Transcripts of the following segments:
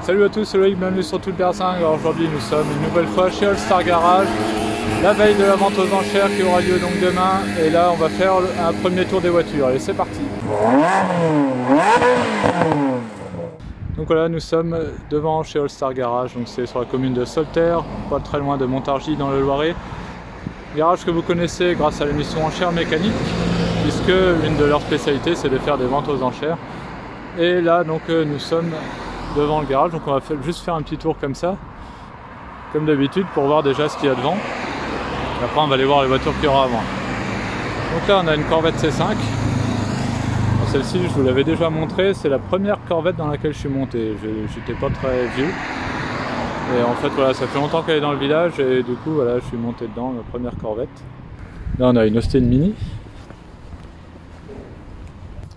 Salut à tous, c'est Loïc, bienvenue sur Tout le Berzingue. Alors aujourd'hui nous sommes une nouvelle fois chez All Star Garage, la veille de la vente aux enchères qui aura lieu donc demain. Et là on va faire un premier tour des voitures. Allez, c'est parti. Donc voilà, nous sommes devant chez All Star Garage, donc c'est sur la commune de Solterre, pas très loin de Montargis dans le Loiret. Garage que vous connaissez grâce à l'émission Enchères Mécaniques, puisque une de leurs spécialités c'est de faire des ventes aux enchères. Et là donc nous sommes devant le garage, donc on va juste faire un petit tour comme ça, comme d'habitude, pour voir déjà ce qu'il y a devant. Et après on va aller voir les voitures qu'il y aura avant. Donc là on a une Corvette C5. Celle-ci je vous l'avais déjà montré, c'est la première Corvette dans laquelle je suis monté. J'étais pas très vieux. Et en fait voilà, ça fait longtemps qu'elle est dans le village et du coup voilà, je suis monté dedans, la première Corvette. Là on a une Austin Mini.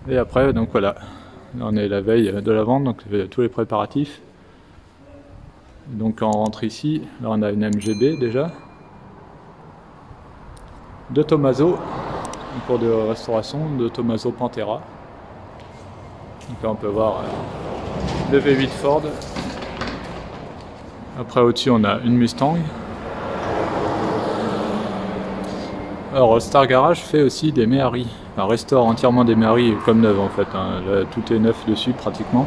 Et après donc voilà. Là, on est la veille de la vente, donc tous les préparatifs. Donc on rentre ici, là on a une MGB déjà. De Tomaso, en cours de restauration, de Tomaso Pantera. Donc là on peut voir le V8 Ford. Après au-dessus on a une Mustang. Alors Star Garage fait aussi des Méhari. Enfin, restaure entièrement des Méhari comme neuf en fait, hein. Là, tout est neuf dessus pratiquement.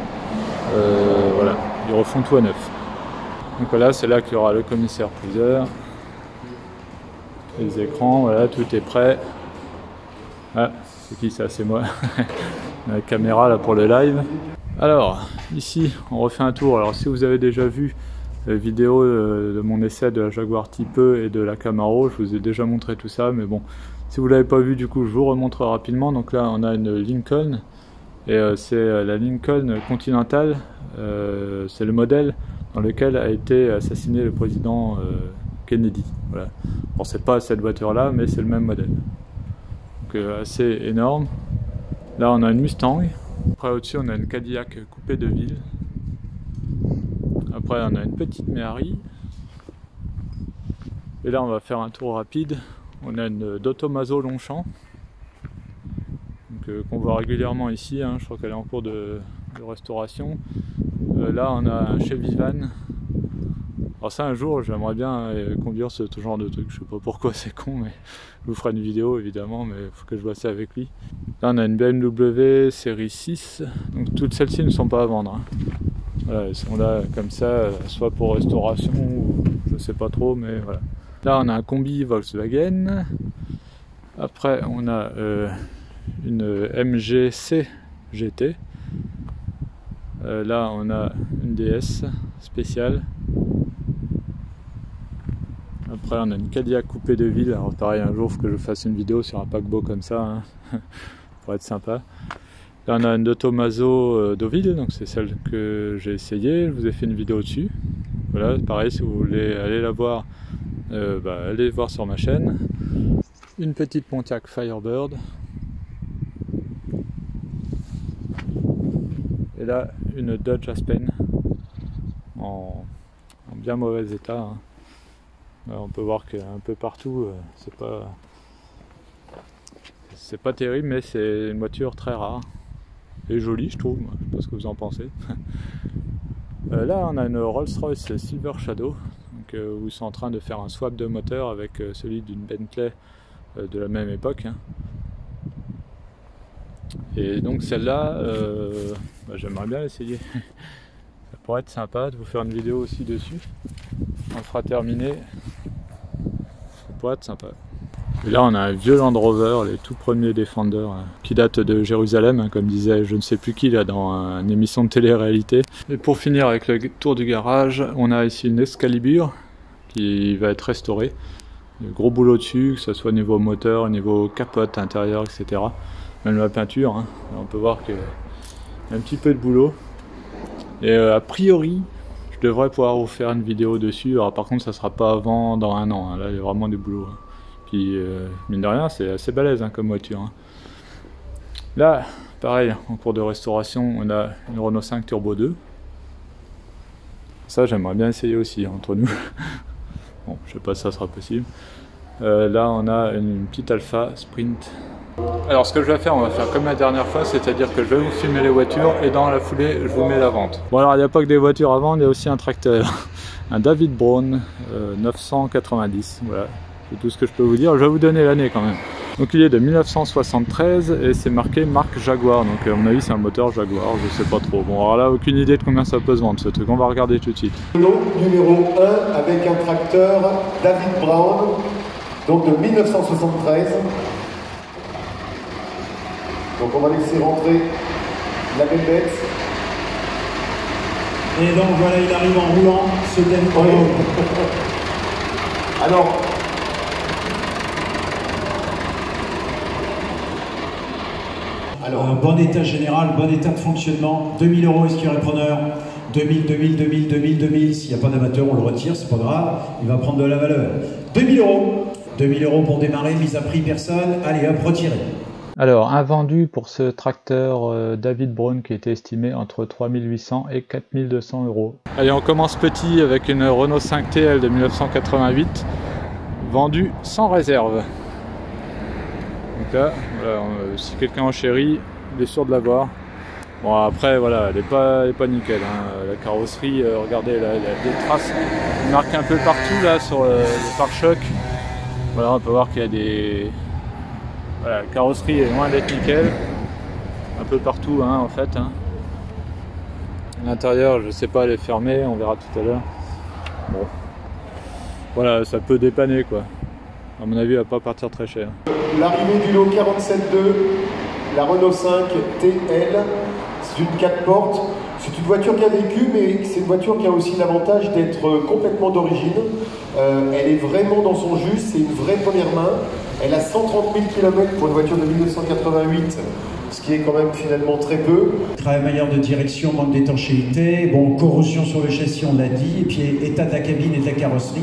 Voilà, ils refont tout à neuf. Donc voilà, c'est là qu'il y aura le commissaire priseur, les écrans, voilà, tout est prêt. Ah, c'est qui ça? C'est moi. La caméra là pour le live. Alors, ici on refait un tour. Alors si vous avez déjà vu la vidéo de mon essai de la Jaguar Type E et de la Camaro, je vous ai déjà montré tout ça, mais bon, si vous ne l'avez pas vu, du coup, je vous remontre rapidement. Donc là, on a une Lincoln, et c'est la Lincoln Continental. C'est le modèle dans lequel a été assassiné le président Kennedy. Voilà. Bon, c'est pas cette voiture-là, mais c'est le même modèle. Donc assez énorme. Là, on a une Mustang. Après, au-dessus, on a une Cadillac coupée de ville. Après, on a une petite Méhari. Et là, on va faire un tour rapide. On a une Tomaso Longchamp, qu'on voit régulièrement ici, hein. Je crois qu'elle est en cours de restauration. Là on a un Chevy Van. Alors ça, un jour j'aimerais bien conduire ce genre de truc, je sais pas pourquoi c'est con, mais je vous ferai une vidéo évidemment, mais il faut que je vois ça avec lui. Là on a une BMW série 6, donc toutes celles-ci ne sont pas à vendre, hein. Voilà, elles sont là comme ça, soit pour restauration ou je sais pas trop, mais voilà. Là on a un combi Volkswagen. Après on a une MGC GT. Là on a une DS spéciale. Après on a une Cadillac coupée de ville. Alors pareil, un jour il faut que je fasse une vidéo sur un paquebot comme ça, hein. Pour être sympa. Là on a une de Tomaso Deauville, donc c'est celle que j'ai essayée, je vous ai fait une vidéo dessus. Voilà, pareil, si vous voulez aller la voir, allez voir sur ma chaîne. Une petite Pontiac Firebird. Et là, une Dodge Aspen en bien mauvais état, hein. Là, on peut voir qu'un peu partout, c'est pas terrible, mais c'est une voiture très rare et jolie, je trouve. Je sais pas ce que vous en pensez. Là, on a une Rolls-Royce Silver Shadow, donc, où ils sont en train de faire un swap de moteur avec celui d'une Bentley de la même époque, hein. Et donc celle-là, j'aimerais bien l'essayer. Ça pourrait être sympa de vous faire une vidéo aussi dessus. On fera terminer. Ça pourrait être sympa. Et là on a un vieux Land Rover, les tout premiers Defender, hein, qui date de Jérusalem, hein, comme disait je ne sais plus qui là dans une émission de télé-réalité. Et pour finir avec le tour du garage, on a ici une Excalibur qui va être restaurée. Gros boulot dessus, que ce soit niveau moteur, niveau capote, intérieur, etc. Même la peinture, hein. On peut voir qu'il y a un petit peu de boulot. Et a priori, je devrais pouvoir vous faire une vidéo dessus. Alors par contre, ça sera pas avant dans un an, hein. Là, il y a vraiment du boulot, hein. Puis, mine de rien, c'est assez balèze, hein, comme voiture, hein. Là, pareil, en cours de restauration, on a une Renault 5 Turbo 2. Ça, j'aimerais bien essayer aussi, hein, entre nous. Bon, je sais pas si ça sera possible. Là, on a une petite Alpha Sprint Alors ce que je vais faire, on va faire comme la dernière fois, c'est-à-dire que je vais vous filmer les voitures et dans la foulée, je vous mets la vente. Bon alors il n'y a pas que des voitures à vendre, il y a aussi un tracteur, un David Brown 990, voilà, c'est tout ce que je peux vous dire. Je vais vous donner l'année quand même. Donc il est de 1973 et c'est marqué marque Jaguar, donc à mon avis c'est un moteur Jaguar, je sais pas trop. Bon alors là, aucune idée de combien ça peut se vendre ce truc, on va regarder tout de suite. Lot numéro 1 avec un tracteur David Brown, donc de 1973. Donc on va laisser rentrer la belle bête. Et donc voilà, il arrive en roulant, ce David Brown. Alors, bon état général, bon état de fonctionnement, 2000 € esquire preneur, 2000, 2000, 2000, 2000, 2000, s'il n'y a pas d'amateur on le retire, c'est pas grave, il va prendre de la valeur. 2000 €, 2000 € pour démarrer, mise à prix personne, allez hop, retirez. Alors, un vendu pour ce tracteur David Brown qui était estimé entre 3800 et 4200 €. Allez, on commence petit avec une Renault 5 TL de 1988, vendue sans réserve. Donc là, voilà, si quelqu'un en chérit, il est sûr de l'avoir. Bon après, voilà, elle est pas nickel. Hein. La carrosserie, regardez, là, il y a des traces marquées un peu partout là sur le pare-choc. Voilà, on peut voir qu'il y a des... Voilà, la carrosserie est loin d'être nickel, un peu partout hein, en fait. Hein. L'intérieur, je sais pas, elle est fermée, on verra tout à l'heure. Bon, voilà, ça peut dépanner quoi. À mon avis, elle va pas partir très cher. l'arrivée du lot 47.2, la Renault 5 TL, c'est une 4 portes. C'est une voiture qui a vécu, mais c'est une voiture qui a aussi l'avantage d'être complètement d'origine. Elle est vraiment dans son jus, c'est une vraie première main. Elle a 130 000 km pour une voiture de 1988, ce qui est quand même finalement très peu. Travailleur de direction, manque d'étanchéité, bon, corrosion sur le châssis, on l'a dit, et puis état de la cabine et de la carrosserie,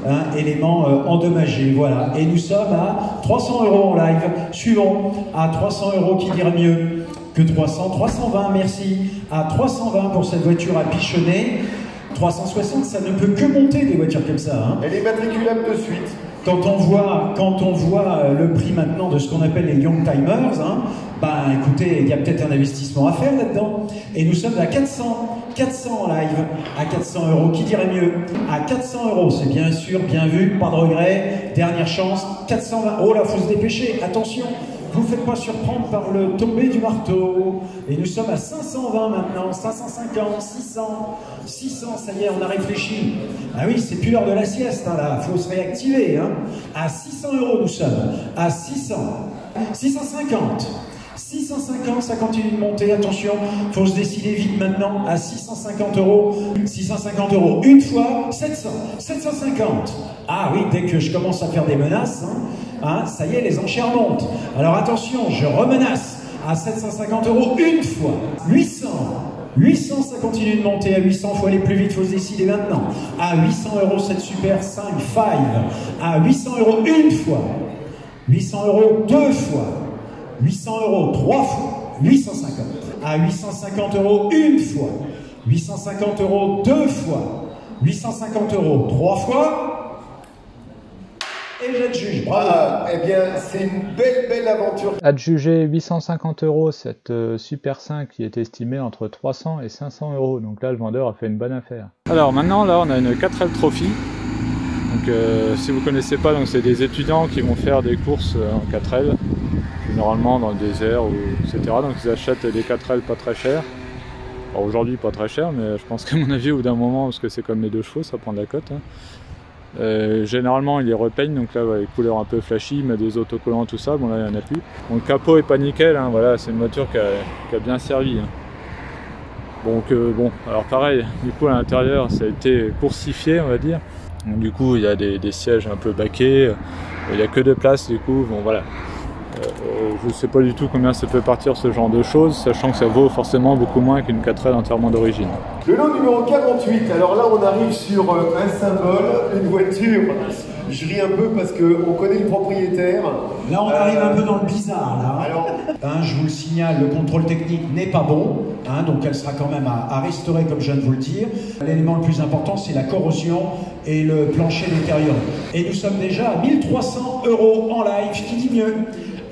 hein, éléments endommagés, voilà. Et nous sommes à 300 € en live. Suivant, à 300 €, qui dirait mieux que 300, 320, merci, à 320 pour cette voiture à pichonner. 360, ça ne peut que monter des voitures comme ça. Hein. Elle est matriculable de suite. Quand on voit le prix maintenant de ce qu'on appelle les Young Timers, hein, ben écoutez, il y a peut-être un investissement à faire là-dedans. Et nous sommes à 400 en live, à 400 €, qui dirait mieux? À 400 €, c'est bien sûr, bien vu, pas de regret, dernière chance, 420, oh là, faut se dépêcher, attention, vous ne faites pas surprendre par le tombé du marteau. Et nous sommes à 520 maintenant, 550, 600, 600, ça y est, on a réfléchi. Ah oui, c'est plus l'heure de la sieste, hein, là, faut se réactiver. Hein. À 600 € nous sommes, à 600, 650. 650, ça continue de monter, attention, faut se décider vite maintenant, à 650 €, 650 €, une fois, 700, 750. Ah oui, dès que je commence à faire des menaces, hein, ça y est, les enchères montent. Alors attention, je remenace à 750 € une fois, 800, 800, ça continue de monter à 800, faut aller plus vite, faut se décider maintenant. À 800 € cette Super 5, à 800 € une fois, 800 € deux fois, 800 € trois fois, 850. À 850 € une fois, 850 € deux fois, 850 € trois fois, et j'adjuge. Bravo. Ah, eh bien, c'est une belle aventure. Adjugé 850 € cette Super 5 qui est estimée entre 300 et 500 €. Donc là, le vendeur a fait une bonne affaire. Alors maintenant, là, on a une 4L Trophy. Donc si vous connaissez pas, donc c'est des étudiants qui vont faire des courses en 4L. Généralement dans le désert, etc. Donc ils achètent des 4L pas très chers. Alors aujourd'hui pas très cher, mais je pense qu'à mon avis au bout d'un moment, parce que c'est comme les 2 chevaux, ça prend de la cote. Hein. Généralement ils les repeignent, donc là les couleurs un peu flashy, mais des autocollants, tout ça, bon là il n'y en a plus. Bon, le capot est pas nickel, hein, voilà, c'est une voiture qui a bien servi. Hein. Donc bon, alors pareil, du coup à l'intérieur ça a été coursifié on va dire. Donc, du coup il y a des sièges un peu baquets, il n'y a que 2 places du coup, bon voilà. Je ne sais pas du tout combien ça peut partir ce genre de choses, sachant que ça vaut forcément beaucoup moins qu'une 4L entièrement d'origine. Le lot numéro 48, alors là on arrive sur un symbole, une voiture. Je ris un peu parce qu'on connaît le propriétaire. Là on arrive un peu dans le bizarre là. Alors, hein, je vous le signale, le contrôle technique n'est pas bon, hein, donc elle sera quand même à restaurer comme je viens de vous le dire. L'élément le plus important c'est la corrosion et le plancher détérioré. Et nous sommes déjà à 1300 € en live, qui dit mieux?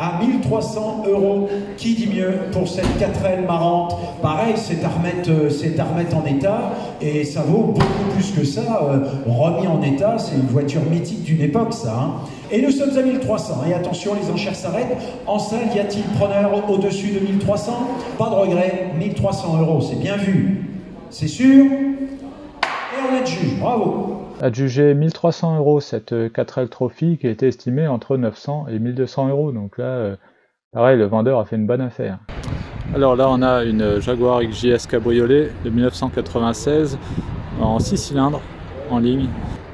à 1300 €. Qui dit mieux pour cette 4L marrante? Pareil, c'est à remettre en état, et ça vaut beaucoup plus que ça. Remis en état, c'est une voiture mythique d'une époque, ça. Hein. Et nous sommes à 1300. Et attention, les enchères s'arrêtent. En salle, y a-t-il preneur au-dessus de 1300? Pas de regret, 1300 €, c'est bien vu. C'est sûr. Et on adjuge, bravo. Adjugé 1300 € cette 4L Trophy qui était estimée entre 900 et 1200 €. Donc là, pareil, le vendeur a fait une bonne affaire. Alors là, on a une Jaguar XJS Cabriolet de 1996 en 6 cylindres en ligne.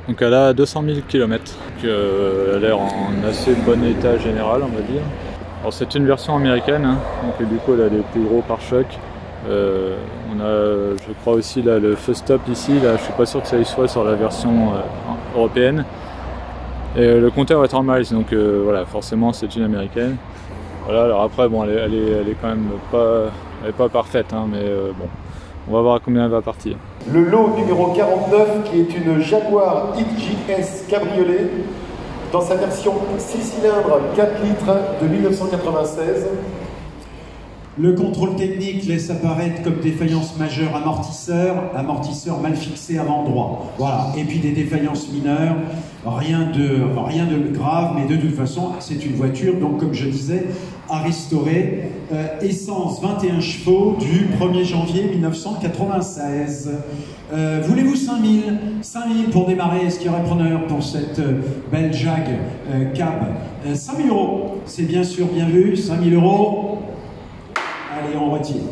Donc elle a 200 000 km. Elle a l'air en assez bon état général, on va dire. Alors c'est une version américaine, hein, donc du coup elle a des plus gros pare-chocs. On a, je crois aussi là, le feu stop ici, là, je suis pas sûr que ça y soit sur la version européenne. Et le compteur est en miles, donc voilà, forcément c'est une américaine. Voilà, alors après bon, elle est quand même pas parfaite, hein, mais bon, on va voir à combien elle va partir. Le lot numéro 49 qui est une Jaguar XJS Cabriolet dans sa version 6 cylindres 4 litres de 1996. Le contrôle technique laisse apparaître comme défaillance majeure amortisseur mal fixé avant droit. Voilà. Et puis des défaillances mineures, rien de grave, mais de toute façon, c'est une voiture, donc comme je disais, à restaurer. Essence 21 chevaux du 1er janvier 1996. Voulez-vous 5000 pour démarrer? Est-ce qu'il y aurait preneur pour cette belle Jag Cab? 5000 €, c'est bien sûr bien vu, 5000 €. Allez, on retire.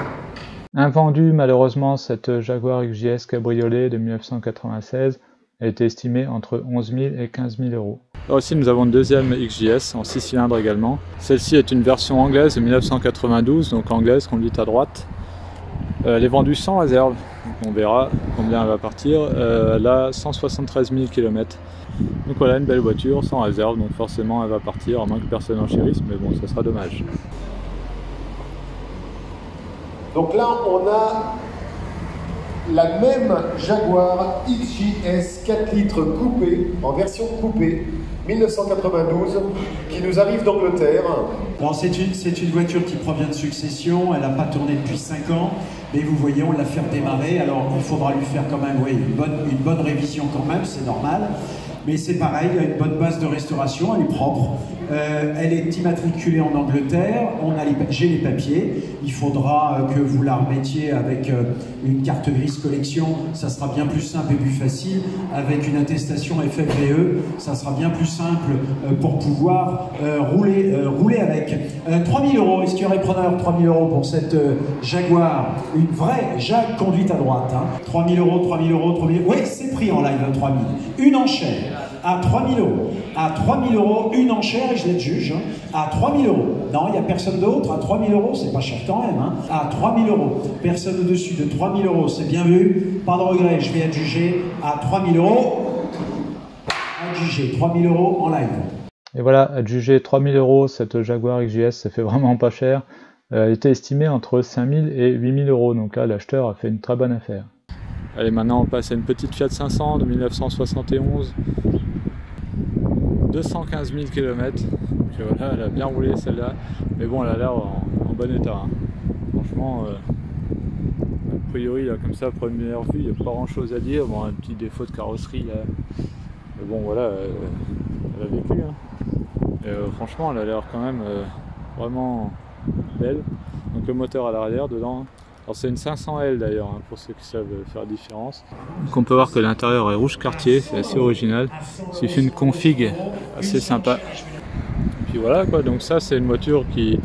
Invendue, malheureusement, cette Jaguar XJS Cabriolet de 1996 a été estimée entre 11 000 et 15 000 €. Là aussi, nous avons une deuxième XJS en 6 cylindres également. Celle-ci est une version anglaise de 1992, donc anglaise, conduite à droite. Elle est vendue sans réserve, donc on verra combien elle va partir. Elle a 173 000 km. Donc voilà, une belle voiture sans réserve, donc forcément elle va partir, à moins que personne en chérisse, mais bon, ça sera dommage. Donc là, on a la même Jaguar XJS 4 litres coupé, en version coupée, 1992, qui nous arrive d'Angleterre. Alors c'est une voiture qui provient de Succession, elle n'a pas tourné depuis 5 ans, mais vous voyez, on l'a fait redémarrer, alors il faudra lui faire quand même une bonne révision quand même, c'est normal. Mais c'est pareil, il y a une bonne base de restauration, elle est propre. Elle est immatriculée en Angleterre, j'ai les papiers. Il faudra que vous la remettiez avec une carte grise collection, ça sera bien plus simple et plus facile. Avec une attestation FFVE, ça sera bien plus simple pour pouvoir rouler avec. 3 000 €, est-ce qu'il y aurait preneur? 3 000 € pour cette Jaguar, une vraie Jag conduite à droite. Hein. 3 000 €, 3 000 €, 3 000 €. Oui, c'est pris en live, 3 000. Une enchère à 3 000 €. À 3 000 €, une enchère, et je l'ai de juge, hein, à 3 000 €. Non, il n'y a personne d'autre. À 3 000 €, c'est pas cher quand même. Hein. À 3 000 €. Personne au-dessus de 3 000 €, c'est bien vu. Pas de regret, je vais adjuger à 3 000 €. Adjugé, 3 000 € en live. Et voilà, adjugé 3 000 €, cette Jaguar XJS, ça fait vraiment pas cher. Elle était estimée entre 5 000 et 8 000 €. Donc là, l'acheteur a fait une très bonne affaire. Allez, maintenant on passe à une petite Fiat 500 de 1971. 215 000 km, donc voilà, elle a bien roulé celle-là, mais bon, elle a l'air en bon état. Hein. Franchement, a priori, là, comme ça, à première vue, il n'y a pas grand-chose à dire. Bon, un petit défaut de carrosserie, là. Mais bon, voilà, elle a vécu. Hein. Et, franchement, elle a l'air quand même vraiment belle. Donc le moteur à l'arrière, dedans. Alors c'est une 500L d'ailleurs, hein, pour ceux qui savent faire la différence. Donc on peut voir que l'intérieur est rouge quartier, c'est assez original. C'est une config assez sympa. Et puis voilà quoi, donc ça c'est une voiture qui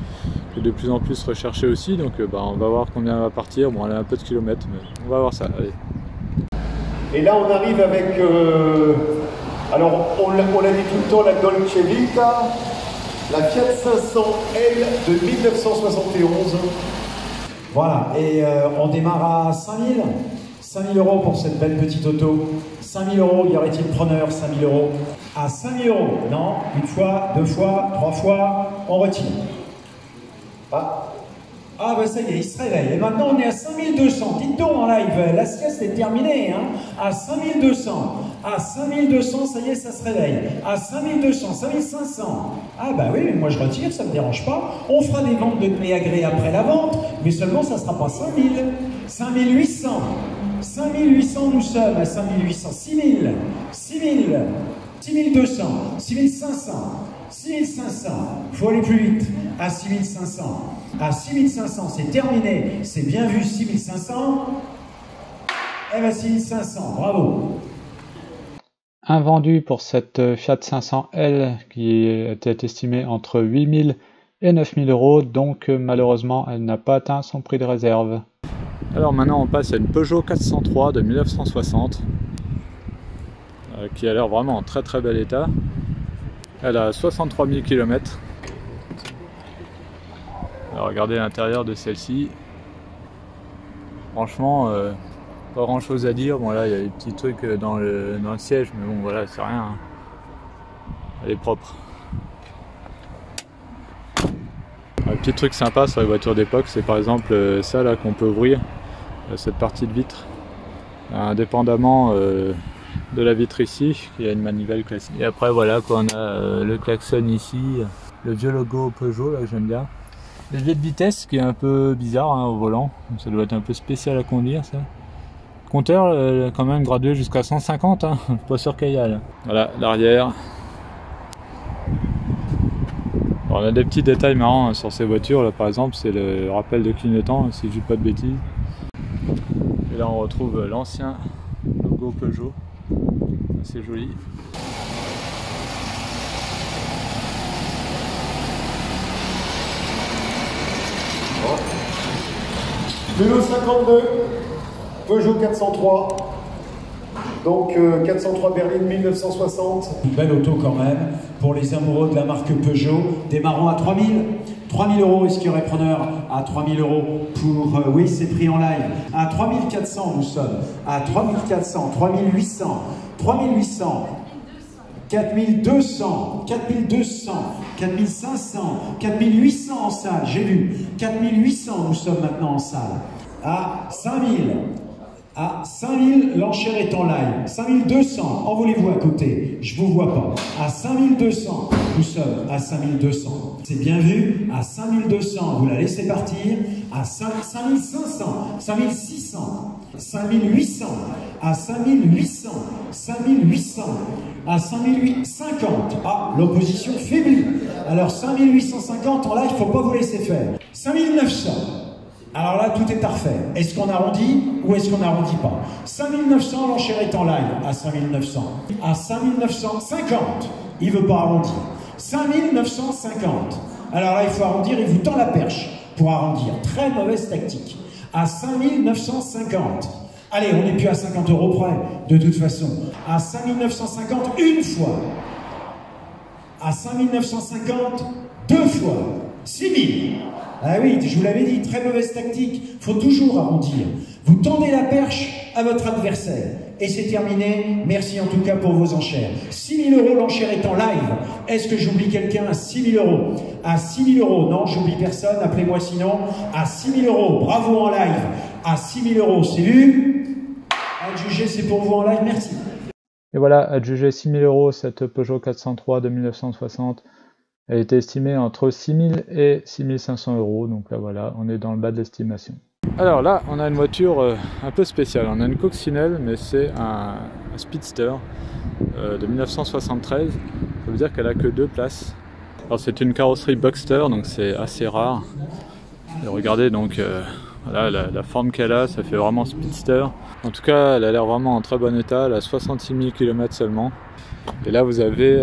est de plus en plus recherchée aussi. Donc on va voir combien elle va partir. Bon, elle a un peu de kilomètres, mais on va voir ça. Allez. Et là on arrive avec, alors on l'a dit tout le temps, la Dolce Vita, la Fiat 500L de 1971. Voilà, et on démarre à 5 000. 5 000 € pour cette belle petite auto. 5 000 €, y aurait-il preneur? 5 000 €. À 5 000 €, non, une fois, deux fois, trois fois, on retire. Ah, Ah bah ça y est, il se réveille. Et maintenant on est à 5200. Dites donc en live, la sieste est terminée. Hein. À 5200. À 5200, ça y est, ça se réveille. À 5200, 5500. Ah bah oui, moi je retire, ça me dérange pas. On fera des ventes de gré à gré après la vente, mais seulement ça sera pas 5000. 5800. 5800, nous sommes à 5800. 6000. 6000. 6200. 6500. 6500, il faut aller plus vite, à 6500. À 6500, c'est terminé, c'est bien vu, 6500. Eh bien 6500, bravo. Invendu pour cette Fiat 500L qui était estimée entre 8000 et 9000 euros, donc malheureusement elle n'a pas atteint son prix de réserve. Alors maintenant on passe à une Peugeot 403 de 1960 qui a l'air vraiment en très très bel état. Elle a 63 000 km. Alors regardez l'intérieur de celle-ci. Franchement, pas grand chose à dire. Bon là il y a des petits trucs dans le siège, mais bon voilà, c'est rien. Elle est propre. Un petit truc sympa sur les voitures d'époque, c'est par exemple ça là qu'on peut ouvrir, cette partie de vitre, indépendamment de la vitre ici, il y a une manivelle classique. Et après voilà quoi, on a le klaxon ici, le vieux logo Peugeot là que j'aime bien. Le levier de vitesse qui est un peu bizarre hein, au volant, ça doit être un peu spécial à conduire ça. Le compteur quand même gradué jusqu'à 150, hein. Pas sûr qu'il y a là. Voilà l'arrière. On a des petits détails marrants hein, sur ces voitures là, par exemple c'est le rappel de clignotant si je dis pas de bêtises. Et là on retrouve l'ancien logo Peugeot. C'est joli. Numéro 52, Peugeot 403. Donc 403 berline 1960. Une belle auto quand même, pour les amoureux de la marque Peugeot. Démarrons à 3000. 3000 euros, est-ce qu'il y aurait preneur? À 3000 euros pour... oui, c'est pris en live. À 3400, nous sommes. À 3400, 3800, 3800, 4200, 4200, 4500, 4800 en salle, j'ai vu. 4800, nous sommes maintenant en salle. À 5000. À 5000, l'enchère est en live. 5200, envolez-vous à côté, je vous vois pas. À 5200, nous sommes à 5200. C'est bien vu, à 5200, vous la laissez partir. À 5500, 5600, 5800, à 5800, 5800, à 5850. Ah, l'opposition faiblit. Alors 5850, en live, il ne faut pas vous laisser faire. 5900. Alors là, tout est à refaire. Est-ce qu'on arrondit ou est-ce qu'on n'arrondit pas? 5900, l'enchère est en live à 5900. À 5950, il ne veut pas arrondir. 5950. Alors là, il faut arrondir, il vous tend la perche pour arrondir. Très mauvaise tactique. À 5950. Allez, on n'est plus à 50 euros près, de toute façon. À 5950, une fois. À 5950, deux fois. 6000. Ah oui, je vous l'avais dit, très mauvaise tactique. Il faut toujours arrondir. Vous tendez la perche à votre adversaire. Et c'est terminé. Merci en tout cas pour vos enchères. 6000 euros, l'enchère est en live. Est-ce que j'oublie quelqu'un à 6000 euros? À 6000 euros, non, j'oublie personne. Appelez-moi sinon. À 6000 euros, bravo en live. À 6000 euros, c'est vu. Adjugé, c'est pour vous en live, merci. Et voilà, adjugé 6000 euros, cette Peugeot 403 de 1960. Elle était estimée entre 6000 et 6500 euros, donc là voilà, on est dans le bas de l'estimation. Alors là, on a une voiture un peu spéciale, on a une coccinelle, mais c'est un Speedster de 1973, ça veut dire qu'elle a que 2 places. Alors c'est une carrosserie Boxster, donc c'est assez rare. Et regardez donc voilà, la forme qu'elle a, ça fait vraiment Speedster. En tout cas, elle a l'air vraiment en très bon état, elle a 66 000 km seulement. Et là vous avez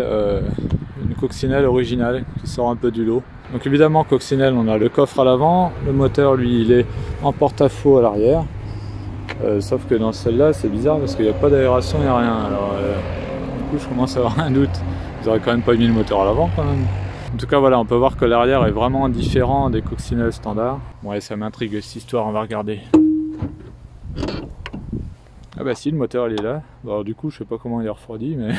une coccinelle originale qui sort un peu du lot. Donc évidemment coccinelle, on a le coffre à l'avant, le moteur lui il est en porte-à-faux à l'arrière. Sauf que dans celle-là c'est bizarre parce qu'il n'y a pas d'aération, il n'y a rien. Alors du coup je commence à avoir un doute. Ils auraient quand même pas mis le moteur à l'avant quand même. En tout cas voilà, on peut voir que l'arrière est vraiment différent des coccinelles standards. Bon et ça m'intrigue cette histoire, on va regarder. Ah bah si, le moteur il est là. Bon, alors du coup je sais pas comment il est refroidi mais...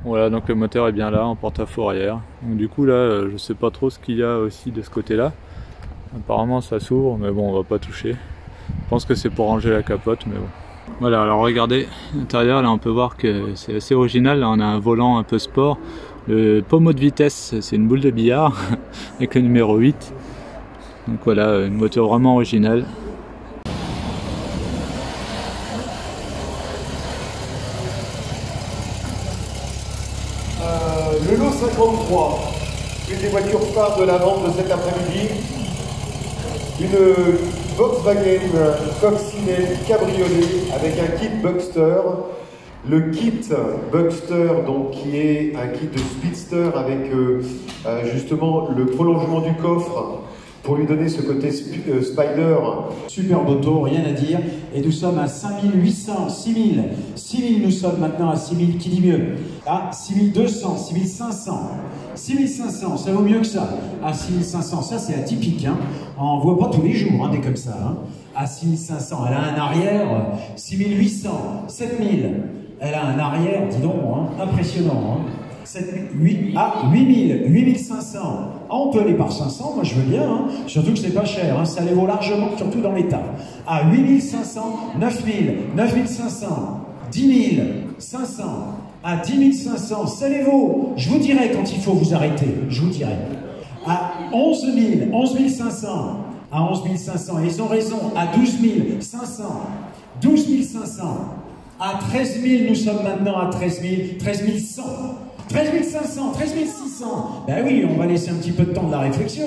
Voilà, donc le moteur est bien là en porte-à-faux arrière. Donc du coup là, je sais pas trop ce qu'il y a aussi de ce côté-là. Apparemment ça s'ouvre, mais bon, on va pas toucher. Je pense que c'est pour ranger la capote, mais bon. Voilà, alors regardez, l'intérieur là on peut voir que c'est assez original. Là on a un volant un peu sport. Le pommeau de vitesse, c'est une boule de billard avec le numéro 8. Donc voilà, une voiture vraiment originale. Le lot 53, une des voitures phares de la vente de cet après-midi. Une Volkswagen coccinelle cabriolet avec un kit Buckster. Le kit Buckster, donc, qui est un kit de Speedster avec justement le prolongement du coffre pour lui donner ce côté Spider. Superbe auto, rien à dire. Et nous sommes à 5800, 6000. 6000, nous sommes maintenant à 6000, qui dit mieux? À 6200, 6500. 6500, ça vaut mieux que ça. À 6500, ça c'est atypique. Hein. On ne voit pas tous les jours des comme ça. Hein. À 6500, elle a un arrière. 6800, 7000. Elle a un arrière, dis donc, impressionnant. 8000, 8500. Ah, on peut aller par 500, moi je veux bien, surtout que c'est pas cher, ça les vaut largement, surtout dans l'état. À 8500, 9000, 9500, 10 500, à 10 500, ça les vaut. Je vous dirai quand il faut vous arrêter, je vous dirai. À 11 000, 11 500, à 11 500, et ils ont raison, à 12 500, 12 500, à 13 000, nous sommes maintenant à 13 000, 13 100. 13 500, 13 600. Ben oui, on va laisser un petit peu de temps de la réflexion.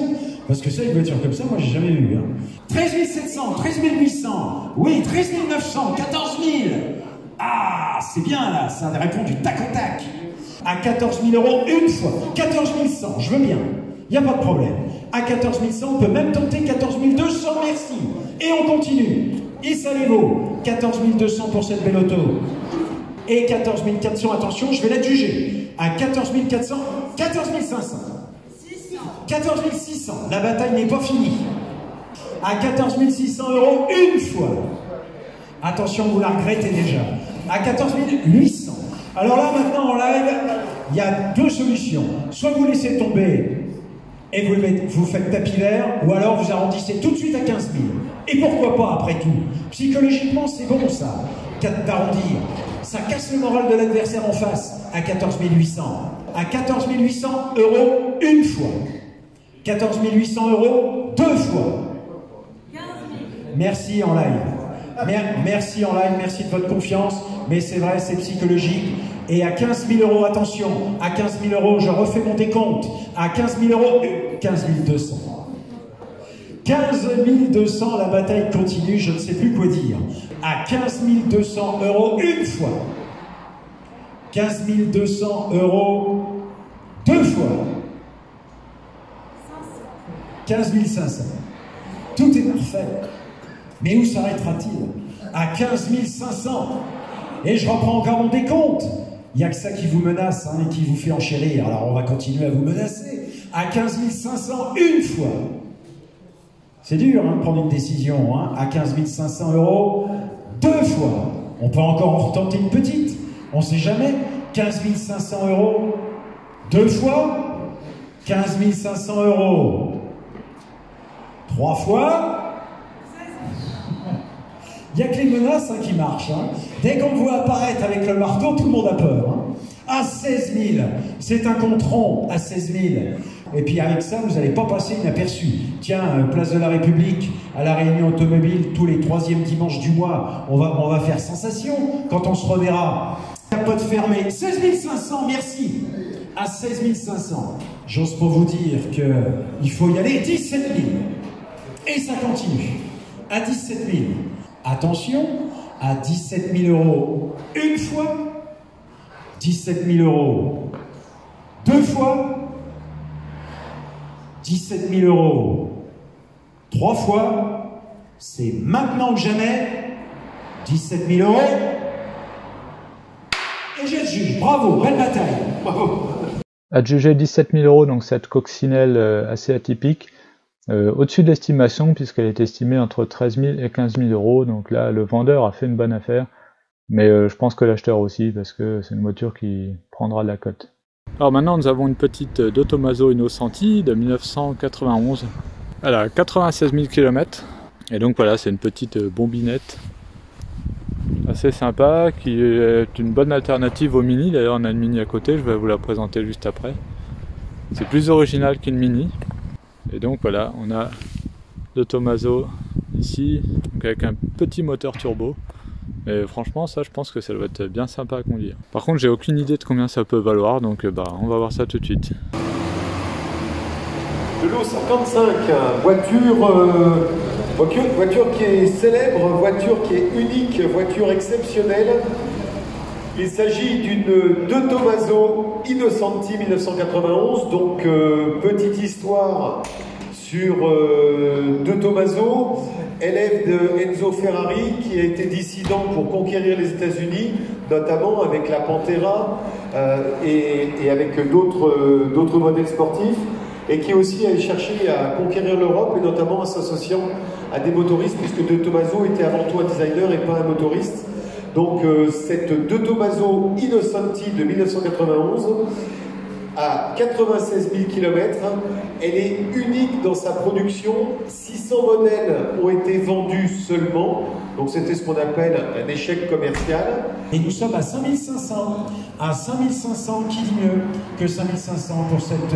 Parce que ça, une voiture comme ça, moi, j'ai jamais vu. 13 700, 13 800. Oui, 13 900, 14 000. Ah, c'est bien là, ça répond du tac au tac. À 14 000 € une fois. 14 100, je veux bien. Il n'y a pas de problème. À 14 100, on peut même tenter 14 200, merci. Et on continue. Et ça les vaut. 14 200 pour cette belle auto. Et 14 400, attention, je vais la juger. À 14 400, 14 500. 14 600, la bataille n'est pas finie. À 14 600 € une fois. Attention, vous la regrettez déjà. À 14 800. Alors là, maintenant, en live, il y a deux solutions. Soit vous laissez tomber et vous faites tapis vert, ou alors vous arrondissez tout de suite à 15 000. Et pourquoi pas, après tout? Psychologiquement, c'est bon, ça, d'arrondir. Ça casse le moral de l'adversaire en face. À 14 800. À 14 800 € une fois. 14 800 € deux fois. Merci en live. Merci en live, merci de votre confiance. Mais c'est vrai, c'est psychologique. Et à 15 000 €, attention, à 15 000 €, je refais mon décompte. À 15 000 €, 15 200. 15 200, la bataille continue, je ne sais plus quoi dire. À 15 200 € une fois. 15 200 € deux fois. 15 500. Tout est parfait. Mais où s'arrêtera-t-il? À 15 500. Et je reprends encore mon décompte. Il n'y a que ça qui vous menace et qui vous fait enchérir. Alors on va continuer à vous menacer. À 15 500 une fois. C'est dur de prendre une décision. À 15 500 € deux fois. On peut encore en retenter une petite. On ne sait jamais. 15 500 € deux fois. 15 500 € trois fois. Il n'y a que les menaces qui marchent. Dès qu'on voit apparaître avec le marteau, tout le monde a peur. À 16 000, c'est un compte rond à 16 000. Et puis avec ça, vous n'allez pas passer inaperçu. Tiens, place de la République, à la réunion automobile, tous les 3e dimanches du mois, on va faire sensation quand on se reverra. Capote fermée, 16 500, merci. À 16 500, j'ose pas vous dire qu'il faut y aller. 17 000. Et ça continue. À 17 000. Attention, à 17 000 € une fois, 17 000 € deux fois, 17 000 € trois fois, c'est maintenant ou jamais, 17 000 €, et j'ai le juge. Bravo, belle bataille. Bravo. Adjugé 17 000 €, donc cette coccinelle assez atypique. Au-dessus de l'estimation, puisqu'elle est estimée entre 13 000 et 15 000 €, donc là le vendeur a fait une bonne affaire. Mais je pense que l'acheteur aussi, parce que c'est une voiture qui prendra de la cote. Alors maintenant, nous avons une petite De Tomaso Innocenti de 1991. Elle a 96 000 km. Et donc voilà, c'est une petite bombinette assez sympa, qui est une bonne alternative au Mini. D'ailleurs, on a une Mini à côté, je vais vous la présenter juste après. C'est plus original qu'une Mini. Et donc voilà, on a De Tomaso ici, donc avec un petit moteur turbo. Mais franchement, ça, je pense que ça doit être bien sympa à conduire. Par contre, j'ai aucune idée de combien ça peut valoir, donc on va voir ça tout de suite. De l'eau 55, voiture qui est célèbre, voiture qui est unique, voiture exceptionnelle. Il s'agit d'une De Tomaso Innocenti 1991, donc petite histoire sur De Tomaso, élève de Enzo Ferrari, qui a été dissident pour conquérir les États-Unis, notamment avec la Pantera et avec d'autres modèles sportifs, et qui aussi allé chercher à conquérir l'Europe, et notamment en s'associant à des motoristes, puisque De Tomaso était avant tout un designer et pas un motoriste. Donc cette De Tomaso Innocenti de 1991, à 96 000 km, elle est unique dans sa production. 600 modèles ont été vendus seulement, donc c'était ce qu'on appelle un échec commercial. Et nous sommes à 5500. À 5500, qui dit mieux que 5500 pour cette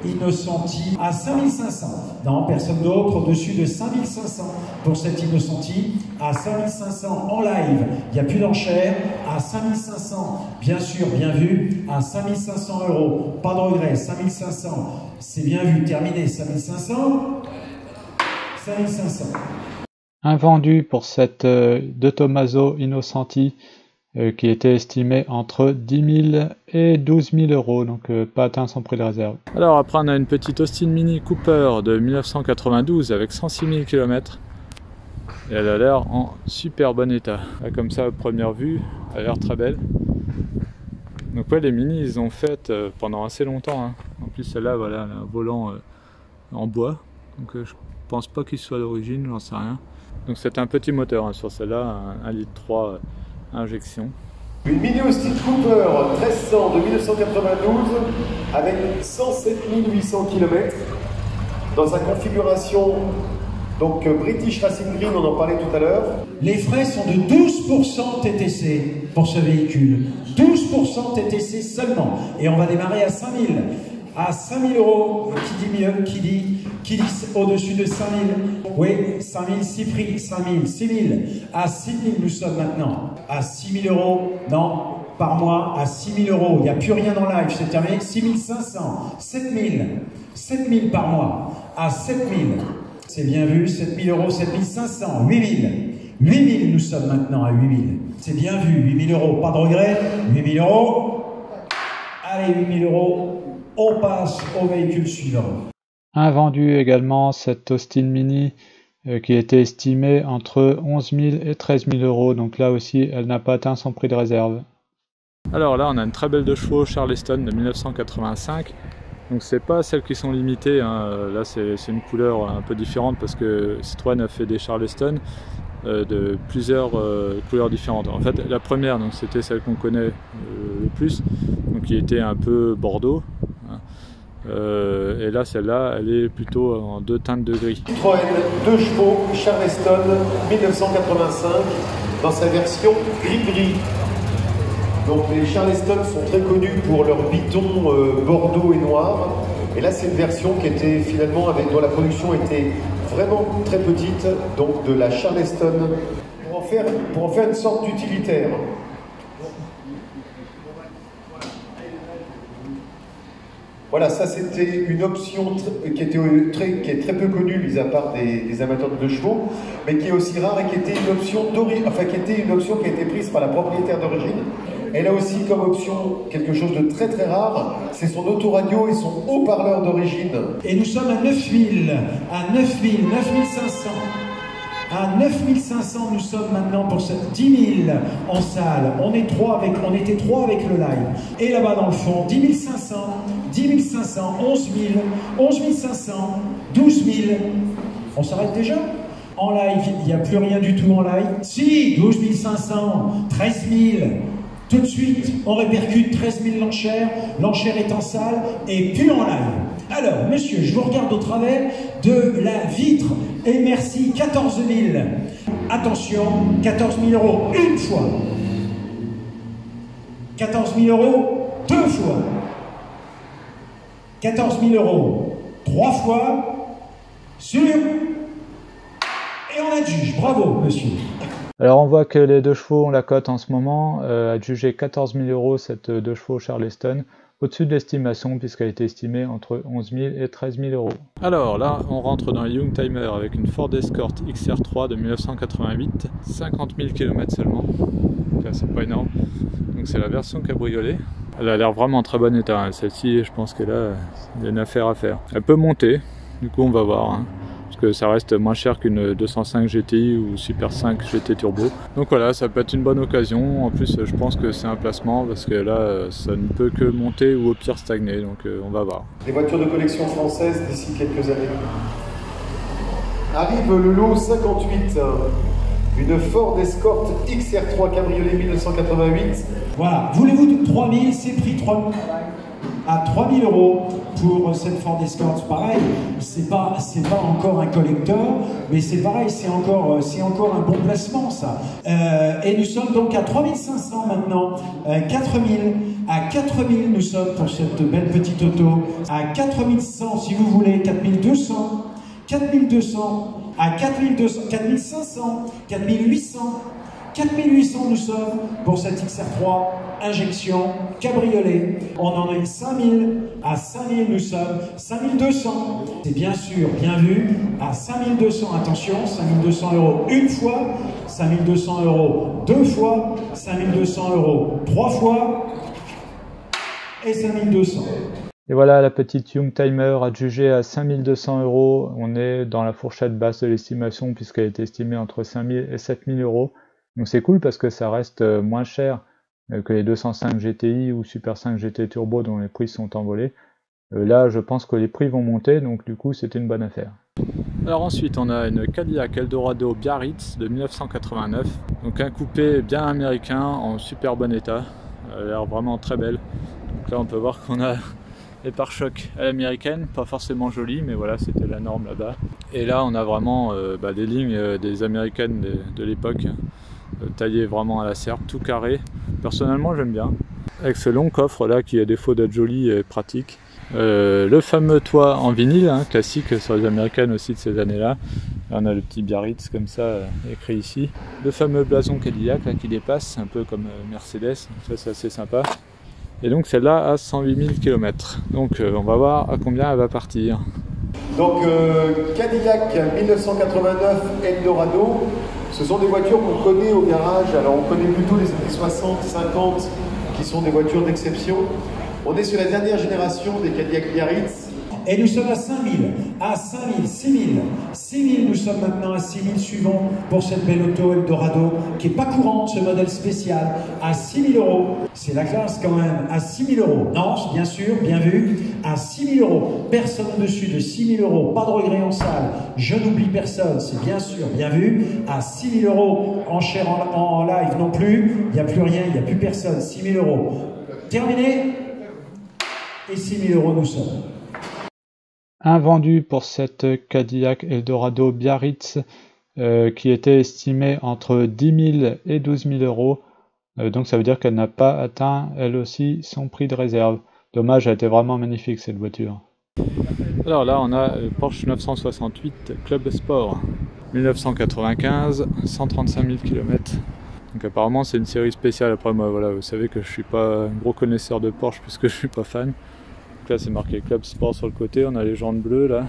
Innocenti? À 5500. Non, personne d'autre. Au-dessus de 5500 pour cette Innocenti. À 5500 en live. Il n'y a plus d'enchères. À 5500, bien sûr, bien vu. À 5500 €. Pas de regret. 5500. C'est bien vu. Terminé. 5500. 5500. Invendu pour cette De Tomaso Innocenti qui était estimé entre 10 000 et 12 000 €, donc pas atteint son prix de réserve. Alors après on a une petite Austin Mini Cooper de 1992 avec 106 000 km. Et elle a l'air en super bon état. Là, comme ça à première vue, elle a l'air très belle. Donc ouais, les Mini ils ont fait pendant assez longtemps. Hein. En plus celle-là, voilà, elle a un volant en bois. Donc je pense pas qu'il soit d'origine, j'en sais rien. Donc c'est un petit moteur hein, sur celle-là, un 1,3 litre injection. Une Mini Austin Cooper 1300 de 1992 avec 107 800 km dans sa configuration donc British Racing Green, on en parlait tout à l'heure. Les frais sont de 12% TTC pour ce véhicule. 12% TTC seulement. Et on va démarrer à 5 000. À 5 000 €, qui dit mieux, qui dit au-dessus de 5 000. Oui, 5 000, 6 prix, 5 000, 6 000. À 6 000 nous sommes maintenant. À 6 000 €, non, par mois, à 6 000 €. Il n'y a plus rien en live, c'est terminé. 6 500, 7 000. 7 000 par mois. À 7 000. C'est bien vu, 7 000 €, 7 500, 8 000. 8 000 nous sommes maintenant à 8 000. C'est bien vu, 8 000 €, pas de regret. 8 000 €. Allez, 8 000 €. On passe au véhicule suivant. Invendu également cette Austin Mini qui était estimée entre 11 000 et 13 000 €. Donc là aussi, elle n'a pas atteint son prix de réserve. Alors là, on a une très belle 2 chevaux Charleston de 1985. Donc c'est pas celles qui sont limitées. Hein. Là, c'est une couleur un peu différente parce que Citroën a fait des Charleston de plusieurs couleurs différentes. En fait, la première, donc c'était celle qu'on connaît le plus, donc qui était un peu bordeaux. Et là, celle-là, elle est plutôt en 2 teintes de gris. Citroën 2 chevaux Charleston 1985 dans sa version gris-gris. Donc les Charleston sont très connus pour leur biton bordeaux et noir. Et là, c'est une version qui était finalement dont la production était vraiment très petite, donc de la Charleston, pour en faire une sorte d'utilitaire. Voilà, ça c'était une option qui est très peu connue, mis à part des amateurs de chevaux, mais qui est aussi rare et qui était une option qui a été prise par la propriétaire d'origine. Elle a aussi comme option quelque chose de très très rare, c'est son autoradio et son haut-parleur d'origine. Et nous sommes à 9 000, à 9 000, 9 500. À 9 500, nous sommes maintenant pour cette 10 000 en salle. On était trois avec le live. Et là-bas dans le fond, 10 500, 10 500, 11 000, 11 500, 12 000. On s'arrête déjà? En live, il n'y a plus rien du tout en live. Si, 12 500, 13 000. Tout de suite, on répercute 13 000 l'enchère. L'enchère est en salle et plus en live. Alors, monsieur, je vous regarde au travers de la vitre. Et merci, 14 000. Attention, 14 000 € une fois. 14 000 € deux fois. 14 000 € trois fois. Sur. Et on adjuge. Bravo, monsieur. Alors on voit que les 2 chevaux ont la cote en ce moment, adjugé 14 000 € cette 2 chevaux Charleston, au-dessus de l'estimation puisqu'elle a été estimée entre 11 000 et 13 000 €. Alors là on rentre dans les Youngtimer avec une Ford Escort XR3 de 1988, 50 000 km seulement, c'est pas énorme, donc c'est la version cabriolet. Elle a l'air vraiment en très bon état, hein. Celle-ci je pense qu'elle a une affaire à faire. Elle peut monter, du coup on va voir, hein. Que ça reste moins cher qu'une 205 GTI ou Super 5 GT Turbo. Donc voilà, ça peut être une bonne occasion. En plus, je pense que c'est un placement parce que là, ça ne peut que monter ou au pire stagner. Donc on va voir. Les voitures de collection françaises d'ici quelques années. Arrive le lot 58. Une Ford Escort XR3 cabriolet 1988. Voilà, voulez-vous 3000, c'est pris 3000 à 3000 € pour cette Ford Escort. Pareil, c'est pas encore un collector, mais c'est pareil, c'est encore un bon placement ça. Et nous sommes donc à 3500 maintenant, 4000, à 4000 nous sommes pour cette belle petite auto, à 4100 si vous voulez, 4200, 4200, à 4200, 4500, 4800, 4800 nous sommes pour cette XR3 injection cabriolet. On en a eu 5000, à 5000 nous sommes, 5200. C'est bien sûr bien vu, à 5200, attention, 5200 € une fois, 5200 € deux fois, 5200 € trois fois et 5200. Et voilà la petite Youngtimer adjugée à 5200 €. On est dans la fourchette basse de l'estimation puisqu'elle est estimée entre 5000 et 7000 €. Donc c'est cool parce que ça reste moins cher que les 205 GTI ou Super 5 GT Turbo dont les prix sont envolés. Là je pense que les prix vont monter, donc du coup c'était une bonne affaire. Alors ensuite on a une Cadillac Eldorado Biarritz de 1989. Donc un coupé bien américain en super bon état. Elle a l'air vraiment très belle. Donc là on peut voir qu'on a les pare-chocs à l'américaine, pas forcément jolies, mais voilà c'était la norme là-bas. Et là on a vraiment des lignes des américaines de l'époque. Taillé vraiment à la serpe, tout carré. Personnellement j'aime bien. Avec ce long coffre là qui a défaut d'être joli et pratique. Le fameux toit en vinyle, hein, classique sur les américaines aussi de ces années là. On a le petit Biarritz comme ça écrit ici. Le fameux blason Cadillac là, qui dépasse, un peu comme Mercedes, ça c'est assez sympa. Et donc celle-là a 108 000 km. Donc on va voir à combien elle va partir. Donc Cadillac 1989 Eldorado. Ce sont des voitures qu'on connaît au garage. Alors on connaît plutôt les années 60, 50 qui sont des voitures d'exception. On est sur la dernière génération des Cadillac Biarritz. Et nous sommes à 5000, à 5000, 6000, 6000, nous sommes maintenant à 6000 suivants pour cette belle auto Eldorado qui n'est pas courante, ce modèle spécial, à 6000 €. C'est la classe quand même, à 6000 €. Non, bien sûr, bien vu, à 6000 €. Personne au-dessus de 6000 €, pas de regret en salle, je n'oublie personne, c'est bien sûr, bien vu, à 6000 €, enchère en live non plus, il n'y a plus rien, il n'y a plus personne, 6000 €. Terminé, et 6000 € nous sommes. Invendu pour cette Cadillac Eldorado Biarritz qui était estimée entre 10 000 et 12 000 €. Donc ça veut dire qu'elle n'a pas atteint elle aussi son prix de réserve. Dommage, elle était vraiment magnifique cette voiture. Alors là on a Porsche 968 Club Sport 1995, 135 000 km. Donc apparemment c'est une série spéciale. Après moi voilà, vous savez que je suis pas un gros connaisseur de Porsche puisque je suis pas fan. Donc là c'est marqué Club Sport sur le côté, on a les jantes bleues là,